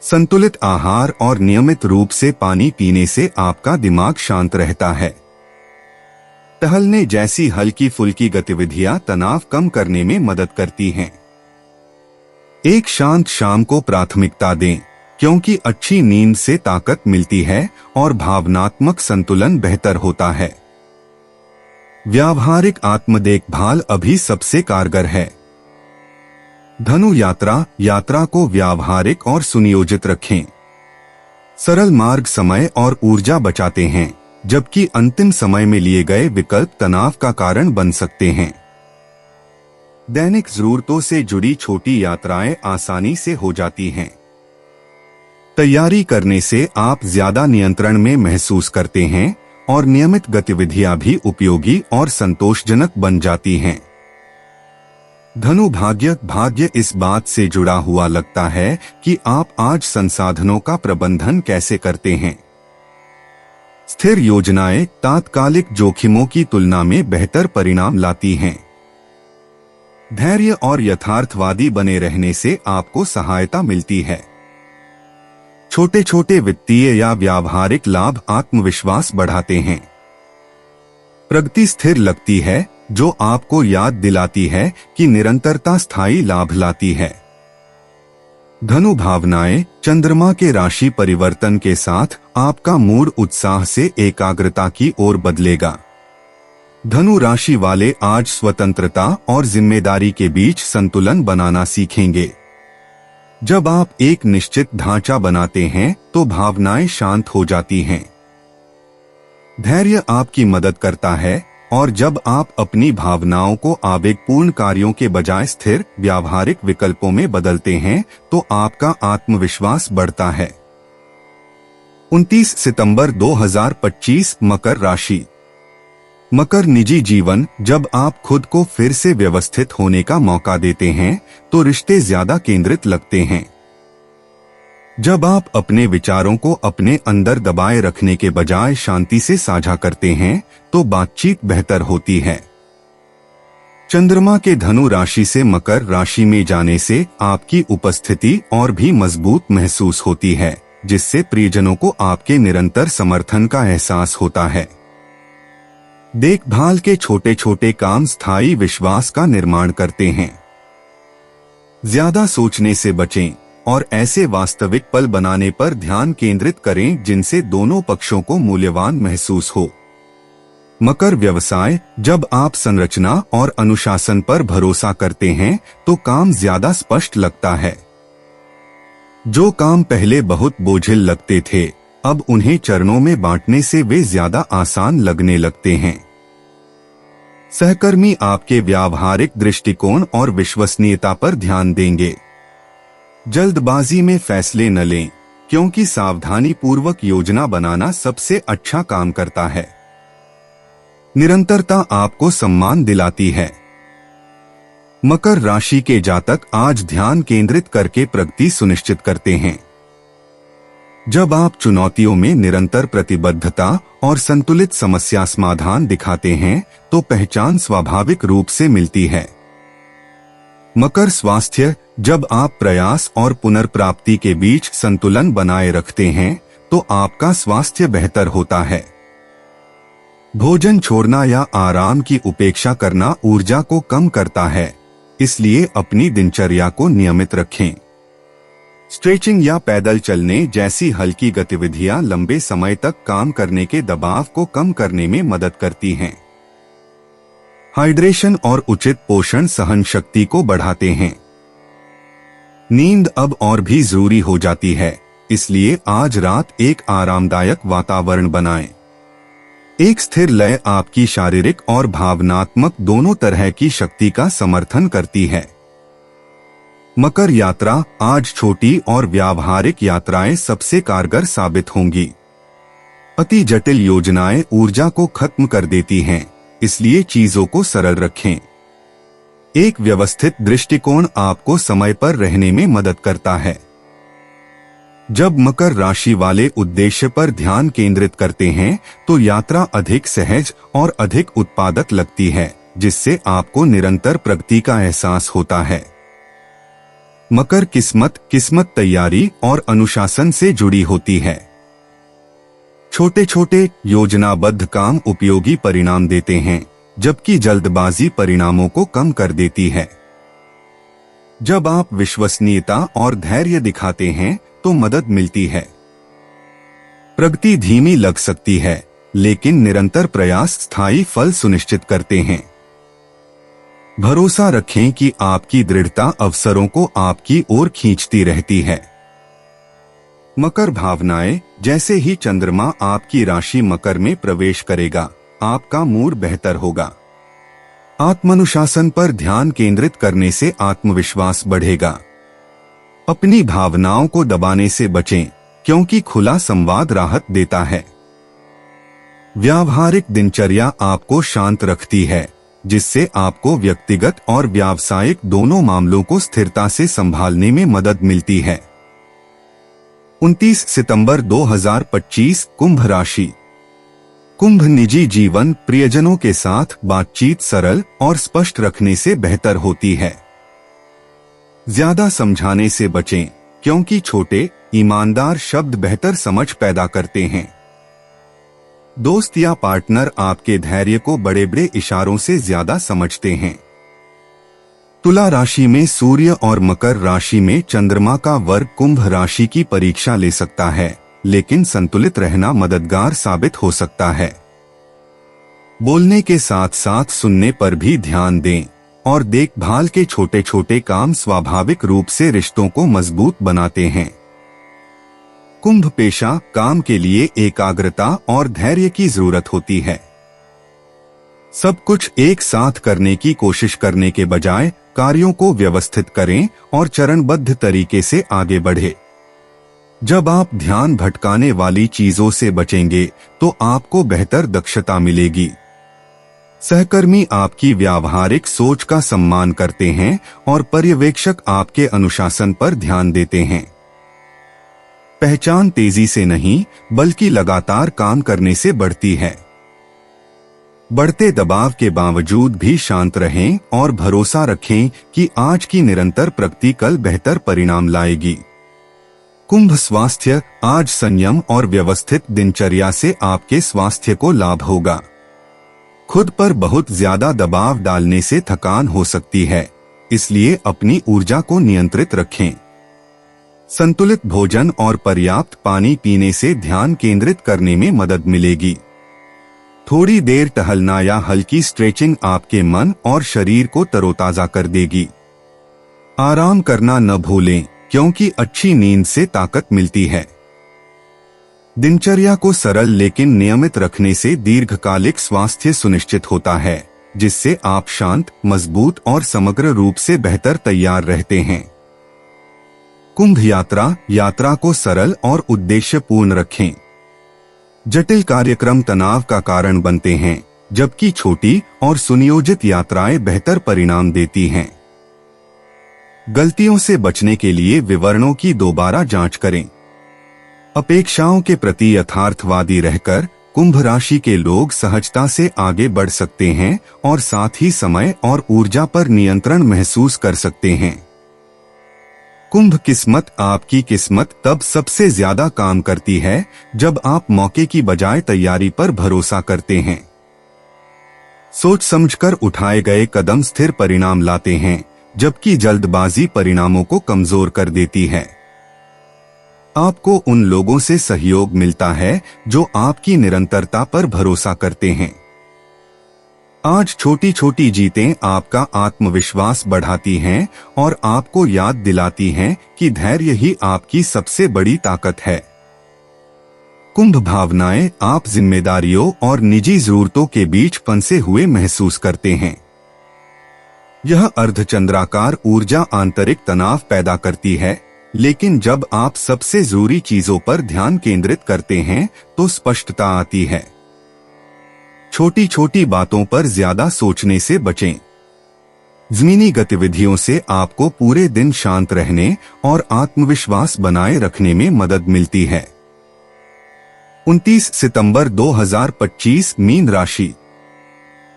संतुलित आहार और नियमित रूप से पानी पीने से आपका दिमाग शांत रहता है। टहलने जैसी हल्की फुल्की गतिविधियां तनाव कम करने में मदद करती हैं। एक शांत शाम को प्राथमिकता दें, क्योंकि अच्छी नींद से ताकत मिलती है और भावनात्मक संतुलन बेहतर होता है। व्यावहारिक आत्म देखभाल अभी सबसे कारगर है। धनु यात्रा को व्यावहारिक और सुनियोजित रखें। सरल मार्ग समय और ऊर्जा बचाते हैं, जबकि अंतिम समय में लिए गए विकल्प तनाव का कारण बन सकते हैं। दैनिक जरूरतों से जुड़ी छोटी यात्राएं आसानी से हो जाती हैं। तैयारी करने से आप ज्यादा नियंत्रण में महसूस करते हैं और नियमित गतिविधियां भी उपयोगी और संतोषजनक बन जाती हैं। धनु भाग्य इस बात से जुड़ा हुआ लगता है कि आप आज संसाधनों का प्रबंधन कैसे करते हैं। स्थिर योजनाएं तात्कालिक जोखिमों की तुलना में बेहतर परिणाम लाती हैं। धैर्य और यथार्थवादी बने रहने से आपको सहायता मिलती है। छोटे छोटे वित्तीय या व्यावहारिक लाभ आत्मविश्वास बढ़ाते हैं। प्रगति स्थिर लगती है, जो आपको याद दिलाती है कि निरंतरता स्थायी लाभ लाती है। धनु भावनाएं चंद्रमा के राशि परिवर्तन के साथ आपका मूड उत्साह से एकाग्रता की ओर बदलेगा। धनु राशि वाले आज स्वतंत्रता और जिम्मेदारी के बीच संतुलन बनाना सीखेंगे। जब आप एक निश्चित ढांचा बनाते हैं तो भावनाएं शांत हो जाती हैं। धैर्य आपकी मदद करता है, और जब आप अपनी भावनाओं को आवेगपूर्ण कार्यों के बजाय स्थिर व्यावहारिक विकल्पों में बदलते हैं तो आपका आत्मविश्वास बढ़ता है। 29 सितंबर 2025 मकर राशि। मकर निजी जीवन। जब आप खुद को फिर से व्यवस्थित होने का मौका देते हैं तो रिश्ते ज्यादा केंद्रित लगते हैं। जब आप अपने विचारों को अपने अंदर दबाए रखने के बजाय शांति से साझा करते हैं तो बातचीत बेहतर होती है। चंद्रमा के धनु राशि से मकर राशि में जाने से आपकी उपस्थिति और भी मजबूत महसूस होती है, जिससे प्रियजनों को आपके निरंतर समर्थन का एहसास होता है। देखभाल के छोटे छोटे काम स्थायी विश्वास का निर्माण करते हैं। ज्यादा सोचने से बचें और ऐसे वास्तविक पल बनाने पर ध्यान केंद्रित करें जिनसे दोनों पक्षों को मूल्यवान महसूस हो। मकर व्यवसाय। जब आप संरचना और अनुशासन पर भरोसा करते हैं तो काम ज्यादा स्पष्ट लगता है। जो काम पहले बहुत बोझिल लगते थे, अब उन्हें चरणों में बांटने से वे ज्यादा आसान लगने लगते हैं। सहकर्मी आपके व्यावहारिक दृष्टिकोण और विश्वसनीयता पर ध्यान देंगे। जल्दबाजी में फैसले न लें, क्योंकि सावधानी पूर्वक योजना बनाना सबसे अच्छा काम करता है। निरंतरता आपको सम्मान दिलाती है। मकर राशि के जातक आज ध्यान केंद्रित करके प्रगति सुनिश्चित करते हैं। जब आप चुनौतियों में निरंतर प्रतिबद्धता और संतुलित समस्या समाधान दिखाते हैं तो पहचान स्वाभाविक रूप से मिलती है। मकर स्वास्थ्य। जब आप प्रयास और पुनर्प्राप्ति के बीच संतुलन बनाए रखते हैं तो आपका स्वास्थ्य बेहतर होता है। भोजन छोड़ना या आराम की उपेक्षा करना ऊर्जा को कम करता है, इसलिए अपनी दिनचर्या को नियमित रखें। स्ट्रेचिंग या पैदल चलने जैसी हल्की गतिविधियां लंबे समय तक काम करने के दबाव को कम करने में मदद करती हैं। हाइड्रेशन और उचित पोषण सहन शक्ति को बढ़ाते हैं। नींद अब और भी जरूरी हो जाती है, इसलिए आज रात एक आरामदायक वातावरण बनाएं। एक स्थिर लय आपकी शारीरिक और भावनात्मक दोनों तरह की शक्ति का समर्थन करती है। मकर यात्रा। आज छोटी और व्यावहारिक यात्राएं सबसे कारगर साबित होंगी। अति जटिल योजनाएं ऊर्जा को खत्म कर देती हैं, इसलिए चीजों को सरल रखें। एक व्यवस्थित दृष्टिकोण आपको समय पर रहने में मदद करता है। जब मकर राशि वाले उद्देश्य पर ध्यान केंद्रित करते हैं तो यात्रा अधिक सहज और अधिक उत्पादक लगती है, जिससे आपको निरंतर प्रगति का एहसास होता है। मकर किस्मत तैयारी और अनुशासन से जुड़ी होती है। छोटे छोटे योजनाबद्ध काम उपयोगी परिणाम देते हैं, जबकि जल्दबाजी परिणामों को कम कर देती है। जब आप विश्वसनीयता और धैर्य दिखाते हैं तो मदद मिलती है। प्रगति धीमी लग सकती है, लेकिन निरंतर प्रयास स्थायी फल सुनिश्चित करते हैं। भरोसा रखें कि आपकी दृढ़ता अवसरों को आपकी ओर खींचती रहती है। मकर भावनाएं, जैसे ही चंद्रमा आपकी राशि मकर में प्रवेश करेगा, आपका मूड बेहतर होगा। आत्मानुशासन पर ध्यान केंद्रित करने से आत्मविश्वास बढ़ेगा। अपनी भावनाओं को दबाने से बचें, क्योंकि खुला संवाद राहत देता है। व्यावहारिक दिनचर्या आपको शांत रखती है, जिससे आपको व्यक्तिगत और व्यावसायिक दोनों मामलों को स्थिरता से संभालने में मदद मिलती है। 29 सितंबर 2025 कुंभ राशि। कुंभ निजी जीवन, प्रियजनों के साथ बातचीत सरल और स्पष्ट रखने से बेहतर होती है। ज्यादा समझाने से बचें, क्योंकि छोटे, ईमानदार शब्द बेहतर समझ पैदा करते हैं। दोस्त या पार्टनर आपके धैर्य को बड़े बड़े इशारों से ज्यादा समझते हैं। तुला राशि में सूर्य और मकर राशि में चंद्रमा का वर्ग कुंभ राशि की परीक्षा ले सकता है, लेकिन संतुलित रहना मददगार साबित हो सकता है। बोलने के साथ साथ सुनने पर भी ध्यान दें और देखभाल के छोटे छोटे काम स्वाभाविक रूप से रिश्तों को मजबूत बनाते हैं। कुंभ पेशा, काम के लिए एकाग्रता और धैर्य की जरूरत होती है। सब कुछ एक साथ करने की कोशिश करने के बजाय कार्यों को व्यवस्थित करें और चरणबद्ध तरीके से आगे बढ़े। जब आप ध्यान भटकाने वाली चीजों से बचेंगे तो आपको बेहतर दक्षता मिलेगी। सहकर्मी आपकी व्यावहारिक सोच का सम्मान करते हैं और पर्यवेक्षक आपके अनुशासन पर ध्यान देते हैं। पहचान तेजी से नहीं, बल्कि लगातार काम करने से बढ़ती है। बढ़ते दबाव के बावजूद भी शांत रहें और भरोसा रखें कि आज की निरंतर प्रगति कल बेहतर परिणाम लाएगी। कुंभ स्वास्थ्य, आज संयम और व्यवस्थित दिनचर्या से आपके स्वास्थ्य को लाभ होगा। खुद पर बहुत ज्यादा दबाव डालने से थकान हो सकती है, इसलिए अपनी ऊर्जा को नियंत्रित रखें। संतुलित भोजन और पर्याप्त पानी पीने से ध्यान केंद्रित करने में मदद मिलेगी। थोड़ी देर टहलना या हल्की स्ट्रेचिंग आपके मन और शरीर को तरोताजा कर देगी। आराम करना न भूलें, क्योंकि अच्छी नींद से ताकत मिलती है। दिनचर्या को सरल लेकिन नियमित रखने से दीर्घकालिक स्वास्थ्य सुनिश्चित होता है, जिससे आप शांत, मजबूत और समग्र रूप से बेहतर तैयार रहते हैं। कुंभ यात्रा को सरल और उद्देश्यपूर्ण रखें। जटिल कार्यक्रम तनाव का कारण बनते हैं, जबकि छोटी और सुनियोजित यात्राएं बेहतर परिणाम देती हैं। गलतियों से बचने के लिए विवरणों की दोबारा जांच करें। अपेक्षाओं के प्रति यथार्थवादी रहकर कुंभ राशि के लोग सहजता से आगे बढ़ सकते हैं और साथ ही समय और ऊर्जा पर नियंत्रण महसूस कर सकते हैं। कुंभ किस्मत, आपकी किस्मत तब सबसे ज्यादा काम करती है जब आप मौके की बजाय तैयारी पर भरोसा करते हैं। सोच समझकर उठाए गए कदम स्थिर परिणाम लाते हैं, जबकि जल्दबाजी परिणामों को कमजोर कर देती है। आपको उन लोगों से सहयोग मिलता है जो आपकी निरंतरता पर भरोसा करते हैं। आज छोटी छोटी जीतें आपका आत्मविश्वास बढ़ाती हैं और आपको याद दिलाती हैं कि धैर्य ही आपकी सबसे बड़ी ताकत है। कुंभ भावनाएं, आप जिम्मेदारियों और निजी जरूरतों के बीच फंसे हुए महसूस करते हैं। यह अर्धचंद्राकार ऊर्जा आंतरिक तनाव पैदा करती है, लेकिन जब आप सबसे जरूरी चीजों पर ध्यान केंद्रित करते हैं तो स्पष्टता आती है। छोटी छोटी बातों पर ज्यादा सोचने से बचें। जमीनी गतिविधियों से आपको पूरे दिन शांत रहने और आत्मविश्वास बनाए रखने में मदद मिलती है। 29 सितंबर 2025 मीन राशि।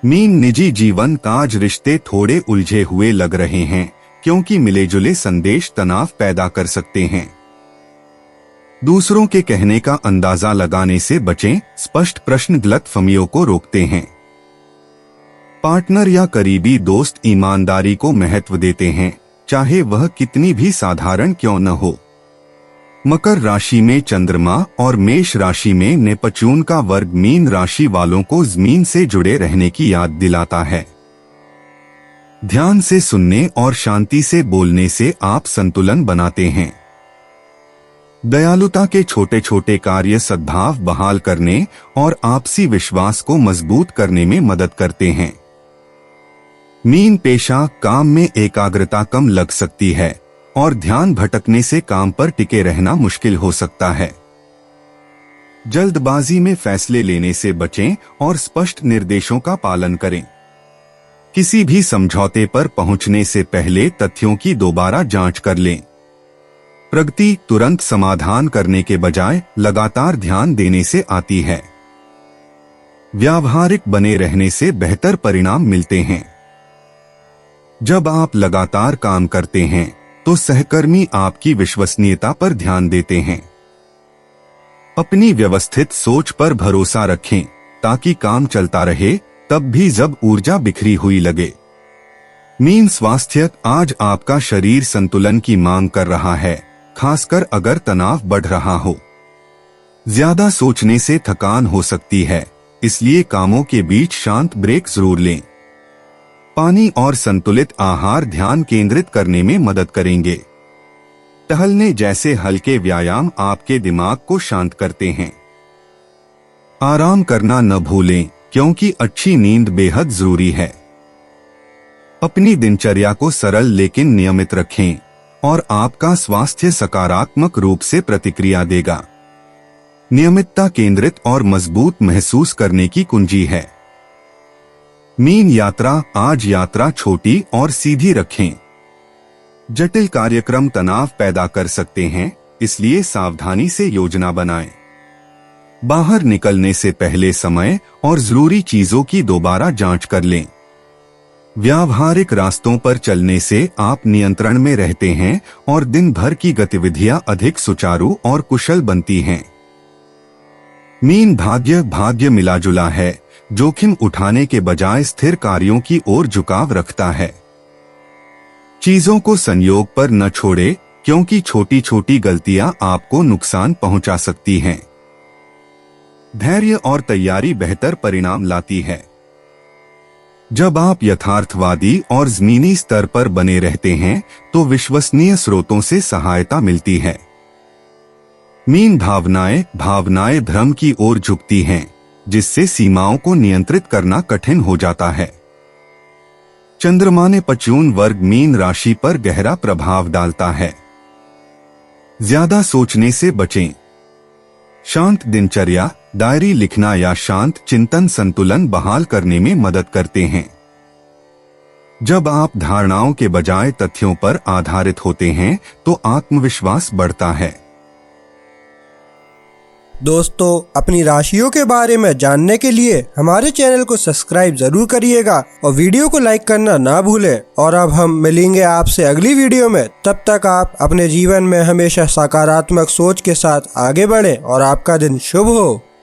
मीन निजी जीवन, काज रिश्ते थोड़े उलझे हुए लग रहे हैं, क्योंकि मिले जुले संदेश तनाव पैदा कर सकते हैं। दूसरों के कहने का अंदाजा लगाने से बचें, स्पष्ट प्रश्न गलतफहमियों को रोकते हैं। पार्टनर या करीबी दोस्त ईमानदारी को महत्व देते हैं, चाहे वह कितनी भी साधारण क्यों न हो। मकर राशि में चंद्रमा और मेष राशि में नेपच्यून का वर्ग मीन राशि वालों को जमीन से जुड़े रहने की याद दिलाता है। ध्यान से सुनने और शांति से बोलने से आप संतुलन बनाते हैं। दयालुता के छोटे छोटे कार्य सद्भाव बहाल करने और आपसी विश्वास को मजबूत करने में मदद करते हैं। मीन पेशा काम में एकाग्रता कम लग सकती है और ध्यान भटकने से काम पर टिके रहना मुश्किल हो सकता है। जल्दबाजी में फैसले लेने से बचें और स्पष्ट निर्देशों का पालन करें। किसी भी समझौते पर पहुंचने से पहले तथ्यों की दोबारा जांच कर लें। प्रगति तुरंत समाधान करने के बजाय लगातार ध्यान देने से आती है। व्यावहारिक बने रहने से बेहतर परिणाम मिलते हैं। जब आप लगातार काम करते हैं तो सहकर्मी आपकी विश्वसनीयता पर ध्यान देते हैं। अपनी व्यवस्थित सोच पर भरोसा रखें ताकि काम चलता रहे, तब भी जब ऊर्जा बिखरी हुई लगे। मीन स्वास्थ्य, आज आपका शरीर संतुलन की मांग कर रहा है, खासकर अगर तनाव बढ़ रहा हो। ज्यादा सोचने से थकान हो सकती है, इसलिए कामों के बीच शांत ब्रेक जरूर लें। पानी और संतुलित आहार ध्यान केंद्रित करने में मदद करेंगे। टहलने जैसे हल्के व्यायाम आपके दिमाग को शांत करते हैं। आराम करना न भूलें, क्योंकि अच्छी नींद बेहद जरूरी है। अपनी दिनचर्या को सरल लेकिन नियमित रखें और आपका स्वास्थ्य सकारात्मक रूप से प्रतिक्रिया देगा। नियमितता केंद्रित और मजबूत महसूस करने की कुंजी है। मीन यात्रा, आज यात्रा छोटी और सीधी रखें। जटिल कार्यक्रम तनाव पैदा कर सकते हैं, इसलिए सावधानी से योजना बनाएं। बाहर निकलने से पहले समय और जरूरी चीजों की दोबारा जांच कर लें। व्यावहारिक रास्तों पर चलने से आप नियंत्रण में रहते हैं और दिन भर की गतिविधियां अधिक सुचारू और कुशल बनती हैं। मीन भाग्य मिला जुला है, जोखिम उठाने के बजाय स्थिर कार्यों की ओर झुकाव रखता है। चीजों को संयोग पर न छोड़े, क्योंकि छोटी छोटी गलतियां आपको नुकसान पहुंचा सकती हैं। धैर्य और तैयारी बेहतर परिणाम लाती है। जब आप यथार्थवादी और जमीनी स्तर पर बने रहते हैं तो विश्वसनीय स्रोतों से सहायता मिलती है। मीन भावनाएं भ्रम की ओर झुकती हैं, जिससे सीमाओं को नियंत्रित करना कठिन हो जाता है। चंद्रमा ने पच्यून वर्ग मीन राशि पर गहरा प्रभाव डालता है। ज्यादा सोचने से बचें। शांत दिनचर्या, डायरी लिखना या शांत चिंतन संतुलन बहाल करने में मदद करते हैं। जब आप धारणाओं के बजाय तथ्यों पर आधारित होते हैं तो आत्मविश्वास बढ़ता है। दोस्तों, अपनी राशियों के बारे में जानने के लिए हमारे चैनल को सब्सक्राइब जरूर करिएगा और वीडियो को लाइक करना ना भूलें। और अब हम मिलेंगे आपसे अगली वीडियो में। तब तक आप अपने जीवन में हमेशा सकारात्मक सोच के साथ आगे बढ़ें और आपका दिन शुभ हो।